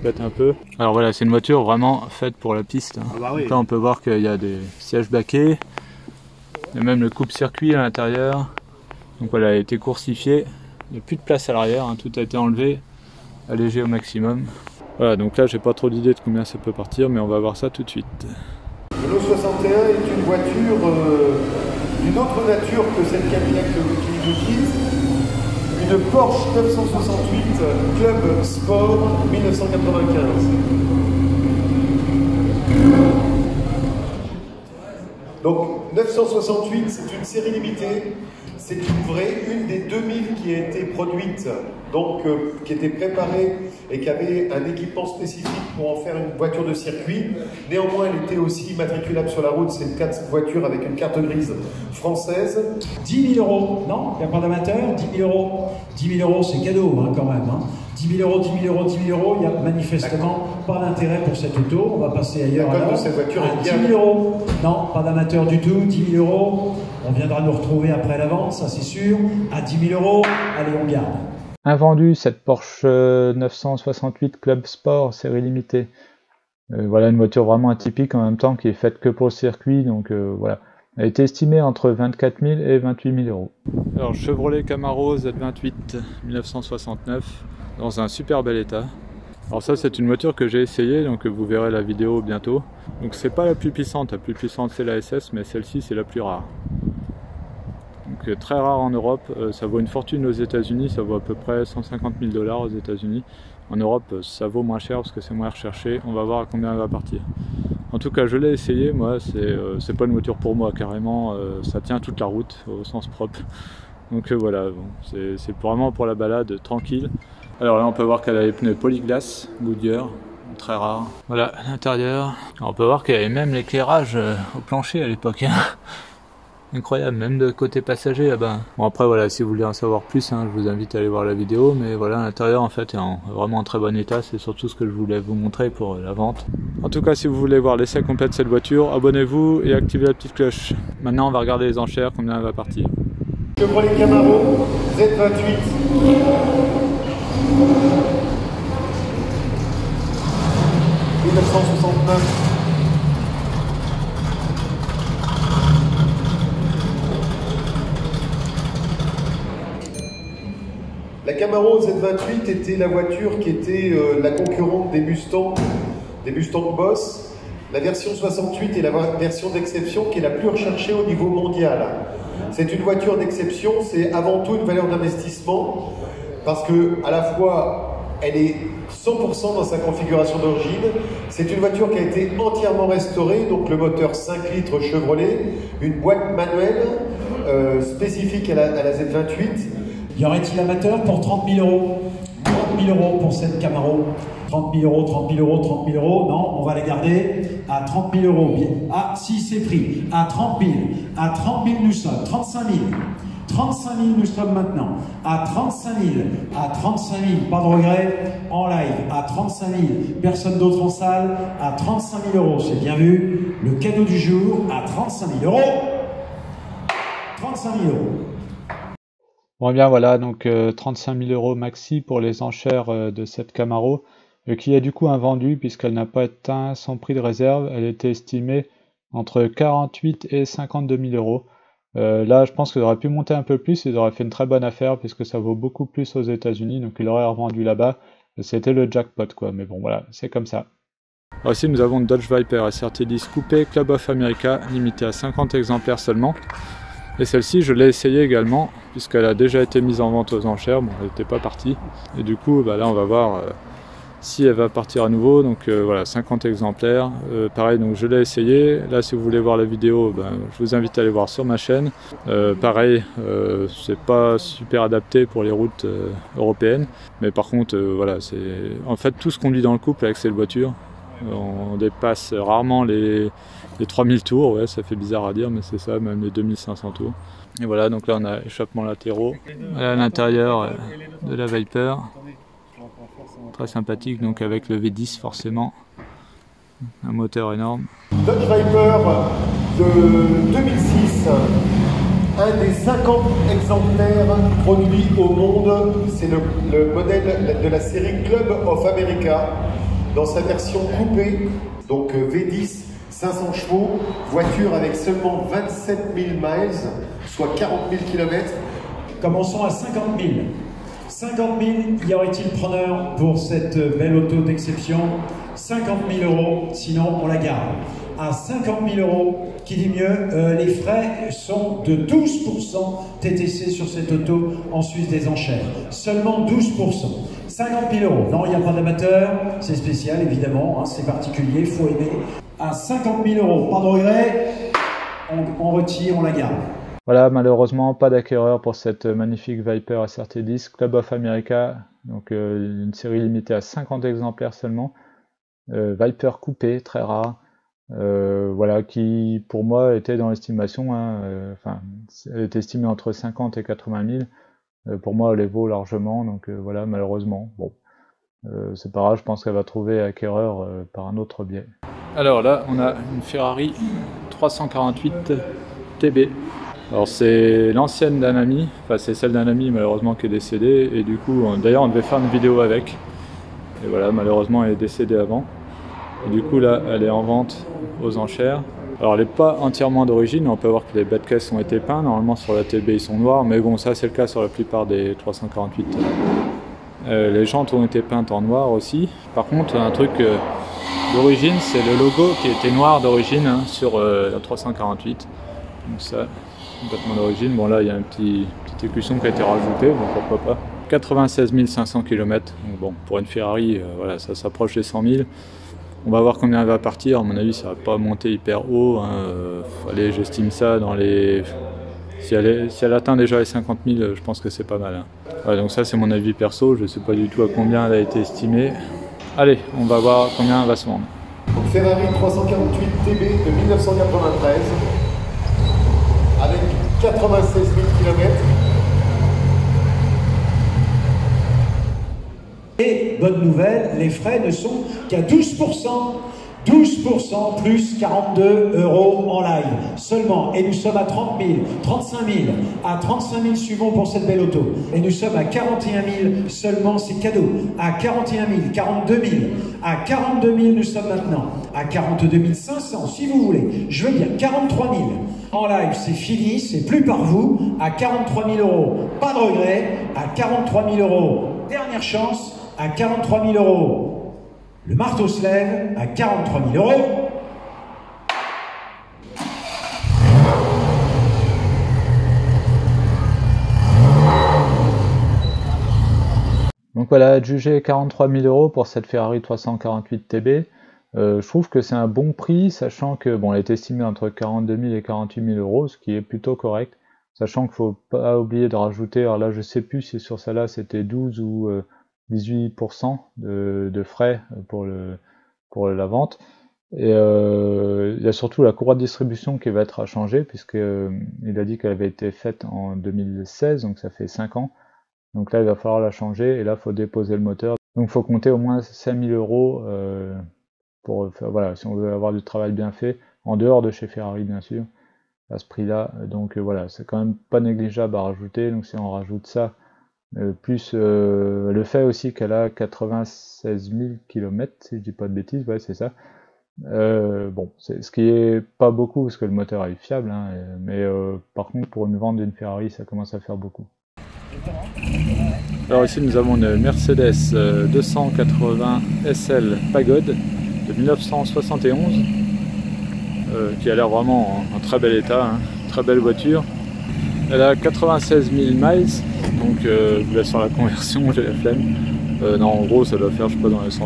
peut-être un peu. Alors voilà, c'est une voiture vraiment faite pour la piste. Ah bah oui. Donc là on peut voir qu'il y a des sièges baquets, il y a même le coupe-circuit à l'intérieur. Donc voilà, elle a été coursifiée, il n'y a plus de place à l'arrière, hein. Tout a été enlevé, allégé au maximum. Voilà, donc là j'ai pas trop d'idée de combien ça peut partir, mais on va voir ça tout de suite. Le lot 61 est une voiture d'une autre nature que cette Cadillac qui nous quitte. Une Porsche 968 Club Sport 1995. Donc 968, c'est une série limitée. C'est une des 2000 qui a été produite, donc qui était préparée et qui avait un équipement spécifique pour en faire une voiture de circuit. Néanmoins, elle était aussi immatriculable sur la route. C'est une voiture avec une carte grise française. 10 000 €, non? Il n'y a pas d'amateur? 10 000 €. 10 000 € c'est cadeau hein, quand même. Hein. 10 000 €, 10 000 €, 10 000 €, il n'y a manifestement pas d'intérêt pour cette auto. On va passer ailleurs. La cote de cette voiture est bien. 10 000 €, non, pas d'amateur du tout. 10 000 €. On viendra nous retrouver après la vente, ça c'est sûr. À 10 000 €, allez, on garde. Invendu, cette Porsche 968 Club Sport série limitée. Voilà une voiture vraiment atypique en même temps qui est faite que pour le circuit. Donc voilà. Elle a été estimée entre 24 000 et 28 000 €. Alors Chevrolet Camaro Z28 1969 dans un super bel état. Alors ça c'est une voiture que j'ai essayée, donc vous verrez la vidéo bientôt. Donc c'est pas la plus puissante c'est la SS, mais celle-ci c'est la plus rare. Donc très rare en Europe, ça vaut une fortune aux États-Unis, ça vaut à peu près 150 000 $ aux États-Unis. En Europe ça vaut moins cher parce que c'est moins recherché, on va voir à combien elle va partir. En tout cas je l'ai essayé, moi c'est pas une voiture pour moi carrément, ça tient toute la route au sens propre. Donc voilà, bon, c'est vraiment pour la balade tranquille. Alors là on peut voir qu'elle a les pneus polyglace, Goodyear, très rare. Voilà l'intérieur, on peut voir qu'elle avait même l'éclairage au plancher à l'époque. Incroyable, même de côté passager là-bas. Bon après voilà, si vous voulez en savoir plus, hein, je vous invite à aller voir la vidéo, mais voilà l'intérieur en fait est vraiment en très bon état, c'est surtout ce que je voulais vous montrer pour la vente. En tout cas si vous voulez voir l'essai complet de cette voiture, abonnez-vous et activez la petite cloche. Maintenant on va regarder les enchères, combien elle va partir. Chevrolet Camaro Z28. 1969. La Camaro Z28 était la voiture qui était la concurrente des Mustang Boss. La version 68 est la version d'exception qui est la plus recherchée au niveau mondial. C'est une voiture d'exception, c'est avant tout une valeur d'investissement parce que à la fois elle est 100% dans sa configuration d'origine. C'est une voiture qui a été entièrement restaurée, donc le moteur 5 litres Chevrolet, une boîte manuelle spécifique à la Z28. Y aurait-il amateur pour 30 000 €? 30 000 € pour cette Camaro. 30 000 €, 30 000 €, 30 000 €. Non, on va les garder à 30 000 €. Ah, si c'est pris. À 30 000. À 30 000 nous sommes. 35 000. 35 000 nous sommes maintenant. À 35 000. À 35 000. Pas de regret. En live. À 35 000. Personne d'autre en salle. À 35 000 €. C'est bien vu. Le cadeau du jour à 35 000 €. 35 000 €. Bon bien voilà, donc 35 000 € maxi pour les enchères de cette Camaro, qui est du coup invendue puisqu'elle n'a pas atteint son prix de réserve. Elle était estimée entre 48 et 52 000 €. Là je pense qu'il aurait pu monter un peu plus, il aurait fait une très bonne affaire puisque ça vaut beaucoup plus aux États-Unis, donc il aurait revendu là-bas. C'était le jackpot quoi, mais bon voilà, c'est comme ça. Alors ici nous avons une Dodge Viper SRT10 coupé Club of America, limitée à 50 exemplaires seulement. Et celle-ci, je l'ai essayée également, puisqu'elle a déjà été mise en vente aux enchères. Bon, elle n'était pas partie. Et du coup, bah là, on va voir si elle va partir à nouveau. Donc voilà, 50 exemplaires. Pareil, donc je l'ai essayé. Là, si vous voulez voir la vidéo, je vous invite à aller voir sur ma chaîne. Pareil, c'est pas super adapté pour les routes européennes. Mais par contre, voilà, c'est en fait tout ce qu'on dit dans le couple avec cette voiture. On dépasse rarement les 3000 tours, ouais, ça fait bizarre à dire, mais c'est ça, même les 2500 tours. Et voilà, donc là on a échappement latéraux. Voilà l'intérieur de la Viper. Très sympathique, donc avec le V10 forcément. Un moteur énorme. Dodge Viper de 2006. Un des 50 exemplaires produits au monde. C'est le modèle de la série Club of America. Dans sa version coupée, donc V10, 500 chevaux, voiture avec seulement 27 000 miles, soit 40 000 km. Commençons à 50 000. 50 000, y aurait-il preneur pour cette belle auto d'exception? 50 000 €, sinon on la garde. À 50 000 €, qui dit mieux, les frais sont de 12% TTC sur cette auto en Suisse des enchères. Seulement 12%. 50 000 €. Non, il n'y a pas d'amateur, c'est spécial évidemment, hein, c'est particulier, il faut aimer. À 50 000 €, pas de regret, on on retire, on la garde. Voilà, malheureusement, pas d'acquéreur pour cette magnifique Viper SRT10 Club of America. Donc une série limitée à 50 exemplaires seulement. Viper coupé, très rare. Voilà, qui pour moi était dans l'estimation, hein, elle est estimée entre 50 et 80 000. Pour moi, elle les vaut largement, donc voilà, malheureusement. Bon, c'est pas grave, je pense qu'elle va trouver acquéreur par un autre biais. Alors là, on a une Ferrari 348 TB. Alors c'est l'ancienne d'un ami, enfin c'est celle d'un ami malheureusement qui est décédé, et du coup, d'ailleurs on devait faire une vidéo avec, et voilà, malheureusement elle est décédée avant. Et du coup là, elle est en vente aux enchères. Alors elle n'est pas entièrement d'origine, on peut voir que les bas de caisse ont été peints, normalement sur la TB ils sont noirs, mais bon ça c'est le cas sur la plupart des 348. Les jantes ont été peintes en noir aussi. Par contre un truc d'origine, c'est le logo qui était noir d'origine, hein, sur la 348. Donc ça, complètement d'origine. Bon là il y a un petit écusson qui a été rajouté, donc pourquoi pas. 96 500 km, donc bon pour une Ferrari, voilà, ça s'approche des 100 000. On va voir combien elle va partir, à mon avis ça va pas monter hyper haut, hein. Allez, j'estime ça dans les... Si elle atteint déjà les 50 000, je pense que c'est pas mal, hein. Voilà, donc ça c'est mon avis perso, je sais pas du tout à combien elle a été estimée. Allez, on va voir combien elle va se vendre. Donc Ferrari 348 TB de 1993 avec 96 000 km. Et bonne nouvelle, les frais ne sont qu'à 12%. 12% plus 42 € en live seulement. Et nous sommes à 30 000, 35 000, à 35 000 suivants pour cette belle auto. Et nous sommes à 41 000 seulement, c'est cadeau. À 41 000, 42 000, à 42 000 nous sommes maintenant. À 42 500 si vous voulez. Je veux bien, 43 000. En live, c'est fini, c'est plus par vous. À 43 000 €, pas de regret. À 43 000 €, dernière chance. À 43 000 €. Le marteau se lève à 43 000 €. Donc voilà, adjugé 43 000 € pour cette Ferrari 348 TB. Je trouve que c'est un bon prix, sachant que bon, elle est estimée entre 42 000 et 48 000 €, ce qui est plutôt correct. Sachant qu'il ne faut pas oublier de rajouter, alors là je sais plus si sur celle-là c'était 12 ou 18% de frais pour la vente. Et il y a surtout la courroie de distribution qui va être à changer, puisqu'il a dit qu'elle avait été faite en 2016, donc ça fait 5 ans. Donc là il va falloir la changer, et là il faut déposer le moteur. Donc il faut compter au moins 5 000 € pour faire, voilà, si on veut avoir du travail bien fait, en dehors de chez Ferrari bien sûr, à ce prix-là. Donc voilà, c'est quand même pas négligeable à rajouter, donc si on rajoute ça, plus le fait aussi qu'elle a 96 000 km, si je dis pas de bêtises, ouais c'est ça. Bon, ce qui est pas beaucoup parce que le moteur est fiable, hein, mais par contre pour une vente d'une Ferrari ça commence à faire beaucoup. Alors ici nous avons une Mercedes 280 SL Pagode de 1971 qui a l'air vraiment en très bel état, hein, très belle voiture. Elle a 96 000 miles, donc je vous laisse faire la conversion, j'ai la flemme. Non, en gros ça doit faire, je sais pas, dans les 100.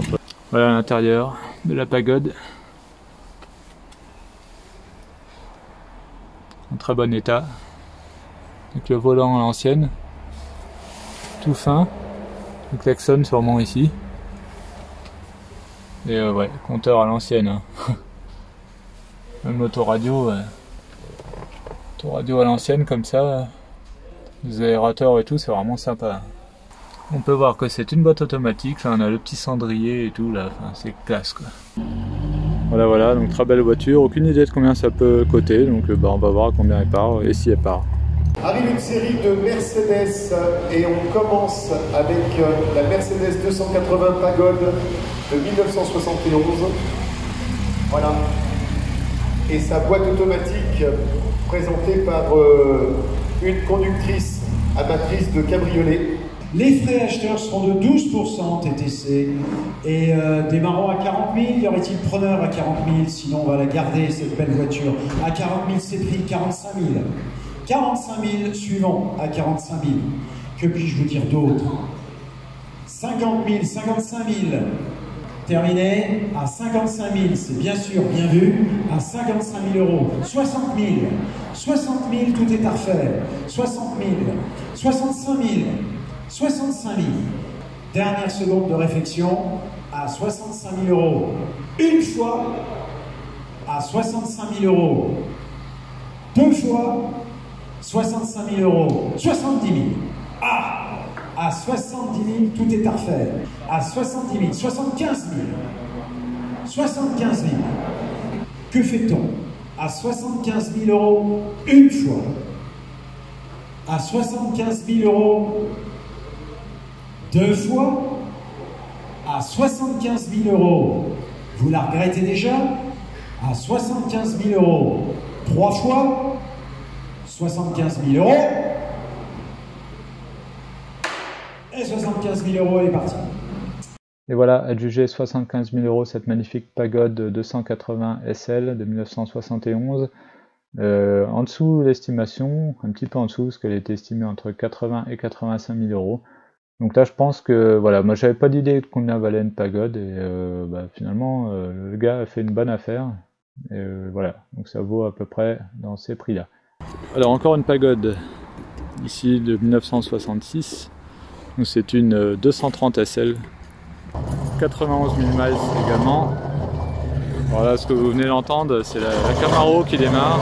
Voilà l'intérieur de la Pagode. En très bon état. Avec le volant à l'ancienne. Tout fin. Le klaxon sûrement ici. Et ouais, compteur à l'ancienne. Hein. Même l'autoradio. Autoradio à l'ancienne comme ça. Les aérateurs et tout, c'est vraiment sympa. On peut voir que c'est une boîte automatique. Là on a le petit cendrier et tout là. Enfin, c'est classe quoi. Voilà, donc très belle voiture. Aucune idée de combien ça peut coûter. Donc on va voir combien elle part et si elle part. Arrive une série de Mercedes et on commence avec la Mercedes 280 Pagode de 1971. Voilà. Et sa boîte automatique présentée par une conductrice amatrice de cabriolet. Les frais acheteurs seront de 12% TTC et démarrons à 40 000. Y aurait-il preneur à 40 000? Sinon on va la garder cette belle voiture. À 40 000 c'est pris, 45 000. 45 000 suivants à 45 000. Que puis-je vous dire d'autre? 50 000, 55 000. Terminé à 55 000, c'est bien sûr bien vu, à 55 000 euros. 60 000, 60 000, tout est à refaire. 60 000, 65 000, 65 000. Dernière seconde de réflexion, à 65 000 euros. Une fois, à 65 000 euros. Deux fois, 65 000 euros. 70 000. Ah! À 70 000, tout est à refaire. À 70 000, 75 000. 75 000. Que fait-on? À 75 000 euros, une fois. À 75 000 euros, deux fois. À 75 000 euros, vous la regrettez déjà? À 75 000 euros, trois fois. 75 000 euros. Et 75 000 euros, elle est partie. Et voilà, adjugé 75 000 euros cette magnifique pagode 280 SL de 1971. En dessous l'estimation, un petit peu en dessous, parce qu'elle était estimée entre 80 et 85 000 euros. Donc là je pense que, voilà, moi j'avais pas d'idée de combien valait une pagode, et finalement le gars a fait une bonne affaire. Et voilà, donc ça vaut à peu près dans ces prix-là. Alors encore une pagode, ici de 1966. C'est une 230 SL, 91 000 miles également. Voilà, ce que vous venez d'entendre, c'est la Camaro qui démarre.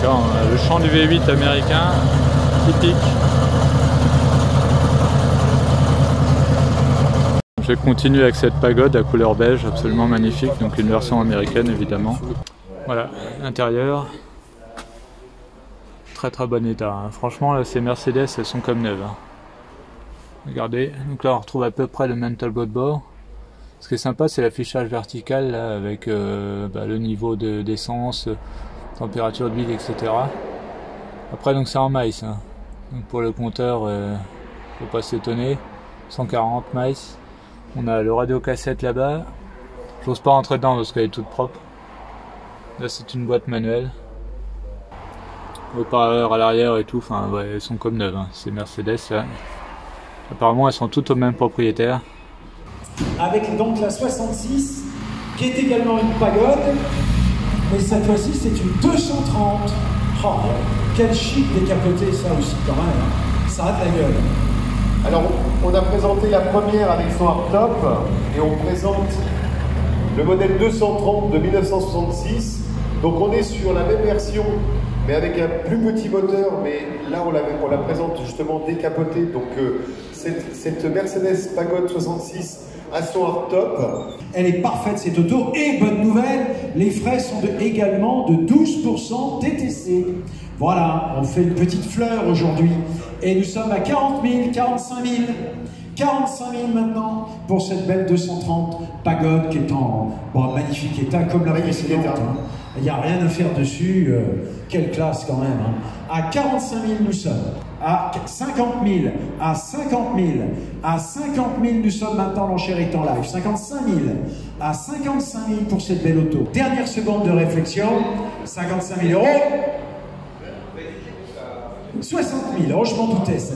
Là, on a le chant du V8 américain, typique. Je vais continuer avec cette pagode à couleur beige, absolument magnifique, donc une version américaine évidemment. Voilà, l'intérieur. Très bon état, hein. Franchement là, ces Mercedes elles sont comme neuves, hein. Regardez, donc là on retrouve à peu près le même tableau de bord. Ce qui est sympa c'est l'affichage vertical là, avec le niveau d'essence, température d'huile, etc. Après donc c'est en miles, hein. Donc pour le compteur, faut pas s'étonner, 140 miles. On a le radiocassette là-bas, j'ose pas rentrer dedans parce qu'elle est toute propre. Là c'est une boîte manuelle. Haut-parleurs à l'arrière et tout, enfin ouais, elles sont comme neuves, hein, ces Mercedes là. Apparemment elles sont toutes au même propriétaire. Avec donc la 66, qui est également une pagode, mais cette fois-ci c'est une 230. Oh, quel chic décapoté ça aussi quand même, hein. Ça a de la gueule. Alors on a présenté la première avec son hardtop, et on présente le modèle 230 de 1966. Donc on est sur la même version, mais avec un plus petit moteur, mais là on la présente justement décapotée. Donc cette Mercedes Pagode 66 a son hardtop. Elle est parfaite cette auto, et bonne nouvelle, les frais sont également de 12% TTC. Voilà, on fait une petite fleur aujourd'hui, et nous sommes à 40 000, 45 000. 45 000 maintenant pour cette belle 230 Pagode qui est en magnifique état comme la précédente, hein. Il n'y a rien à faire dessus, quelle classe quand même, hein. À 45 000 nous sommes, à 50 000, à 50 000, à 50 000 nous sommes maintenant, l'enchère est en live, 55 000, à 55 000 pour cette belle auto. Dernière seconde de réflexion, 55 000 euros, 60 000, oh je m'en doutais ça.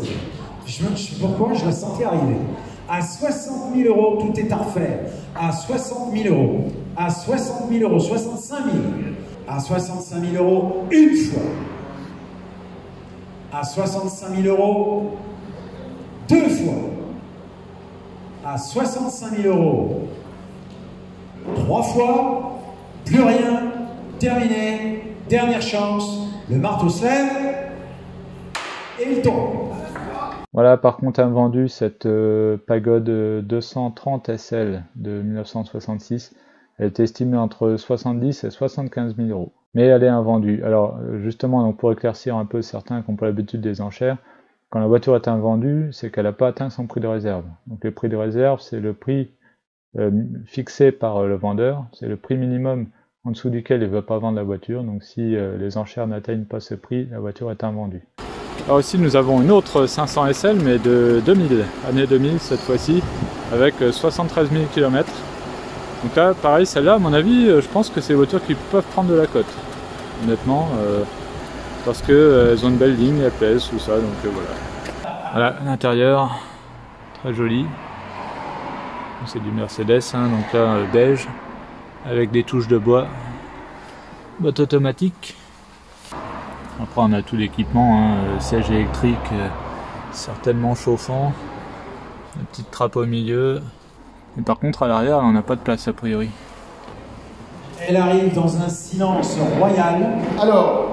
Pourquoi je la sentais arriver. À 60 000 euros, tout est à refaire. À 60 000 euros, à 60 000 euros, 65 000, à 65 000 euros, une fois. À 65 000 euros, deux fois. À 65 000 euros, trois fois. Plus rien, terminé, dernière chance. Le marteau se lève et il tombe. Voilà, par contre invendu cette Pagode 230 SL de 1966, elle est estimée entre 70 et 75 000 euros. Mais elle est invendue. Alors justement, donc pour éclaircir un peu certains qui n'ont pas l'habitude des enchères, quand la voiture est invendue, c'est qu'elle n'a pas atteint son prix de réserve. Donc le prix de réserve, c'est le prix fixé par le vendeur, c'est le prix minimum en dessous duquel il ne veut pas vendre la voiture. Donc si les enchères n'atteignent pas ce prix, la voiture est invendue. Alors aussi nous avons une autre 500 SL mais de 2000, année 2000 cette fois-ci, avec 73 000 km. Donc là pareil, celle-là à mon avis, je pense que c'est des voitures qui peuvent prendre de la cote, honnêtement, parce qu'elles ont une belle ligne, elles pèsent, tout ça, donc voilà. Voilà l'intérieur, très joli. C'est du Mercedes, hein, donc là beige, avec des touches de bois, boîte automatique. Après on a tout l'équipement, hein, siège électrique, certainement chauffant, une petite trappe au milieu. Mais par contre à l'arrière on n'a pas de place a priori. Elle arrive dans un silence royal. Alors,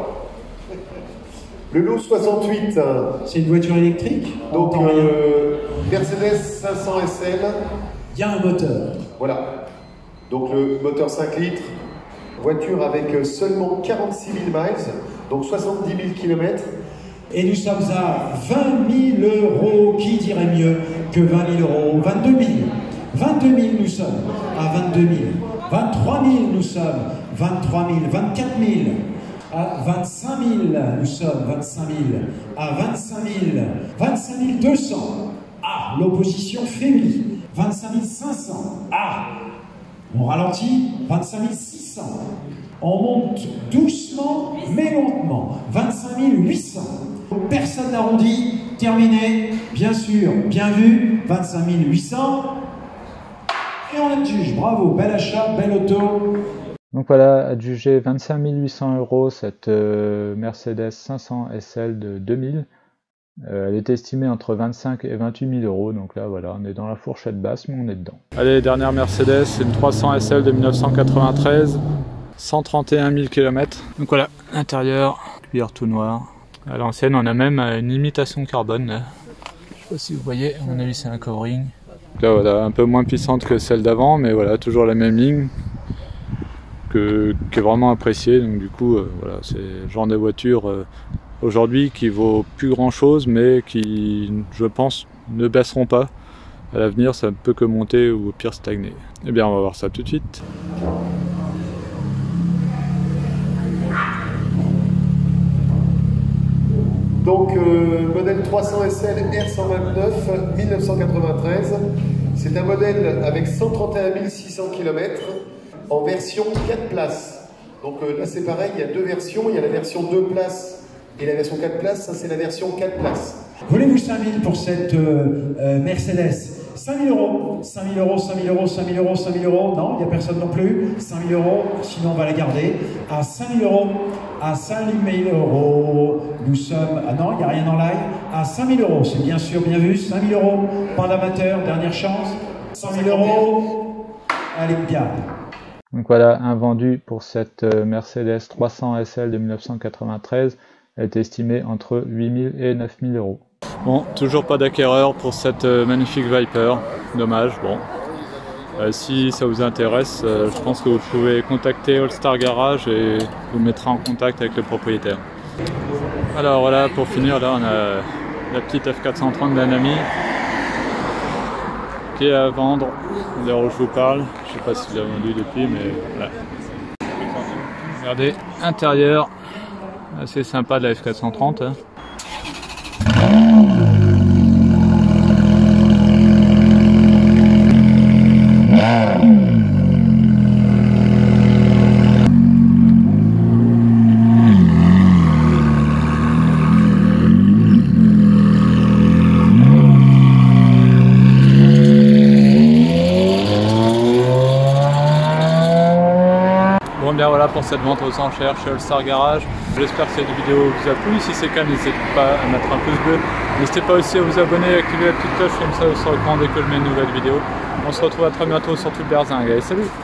le lot 68. C'est une voiture électrique. Donc Mercedes 500 SL. Il y a un moteur. Voilà. Donc le moteur 5 litres. Voiture avec seulement 46 000 miles, donc 70 000 km. Et nous sommes à 20 000 euros. Qui dirait mieux que 20 000 euros? 22 000. 22 000 nous sommes à 22 000. 23 000 nous sommes. 23 000. 24 000. À 25 000 nous sommes. 25 000. À 25 000. 25 200. Ah, l'opposition faiblit. 25 500. Ah, on ralentit. 25 600. On monte doucement mais lentement. 25 800. Personne n'arrondit. Terminé. Bien sûr. Bien vu. 25 800. Et on adjuge. Bravo. Bel achat. Belle auto. Donc voilà, adjugé 25 800 euros cette Mercedes 500 SL de 2000. Elle est estimée entre 25 et 28 000 euros, donc là voilà, on est dans la fourchette basse, mais on est dedans. Allez, dernière Mercedes, c'est une 300 SL de 1993, 131 000 km. Donc voilà, intérieur, cuir tout noir. À l'ancienne, on a même une imitation carbone. Là. Je sais pas si vous voyez, à mon avis c'est un covering. Donc là voilà, un peu moins puissante que celle d'avant, mais voilà, toujours la même ligne. Qui est vraiment appréciée, donc du coup, voilà, c'est le genre de voiture aujourd'hui qui vaut plus grand chose, mais qui, je pense, ne baisseront pas. À l'avenir, ça ne peut que monter ou au pire stagner. Eh bien, on va voir ça tout de suite. Donc, modèle 300 SL R129 1993. C'est un modèle avec 131 600 km en version 4 places. Donc là, c'est pareil, il y a deux versions. Il y a la version 2 places et la version 4 places, ça c'est la version 4 places. Voulez-vous 5 000 pour cette Mercedes? 5 000 euros, 5 000 euros, 5 000 euros, 5 000 euros, 5 000 euros. Non, il n'y a personne non plus. 5 000 euros, sinon on va la garder. À 5 000 euros, à 5 000 euros, nous sommes... Ah non, il n'y a rien en live. À 5 000 euros, c'est bien sûr bien vu. 5 000 euros, pas d'amateur, dernière chance. 100 000 euros, allez, bien. Donc voilà, un vendu pour cette Mercedes 300 SL de 1993. Elle est estimée entre 8 000 et 9 000 euros. Bon, toujours pas d'acquéreur pour cette magnifique Viper. Dommage, bon. Si ça vous intéresse, je pense que vous pouvez contacter All Star Garage et vous mettra en contact avec le propriétaire. Alors voilà, pour finir, là on a la petite F430 d'un ami qui est à vendre, à l'heure où je vous parle. Je sais pas si je l'ai vendu depuis, mais voilà. Regardez, intérieur, assez sympa de la F430. Hein. Bon bien voilà pour cette vente aux enchères chez All Star Garage. J'espère que cette vidéo vous a plu. Si c'est le cas, n'hésitez pas à mettre un pouce bleu. N'hésitez pas aussi à vous abonner et à activer la petite cloche, comme ça vous serez au courant dès que je mets une nouvelle vidéo. On se retrouve à très bientôt sur Tout Berzingue. Allez, salut!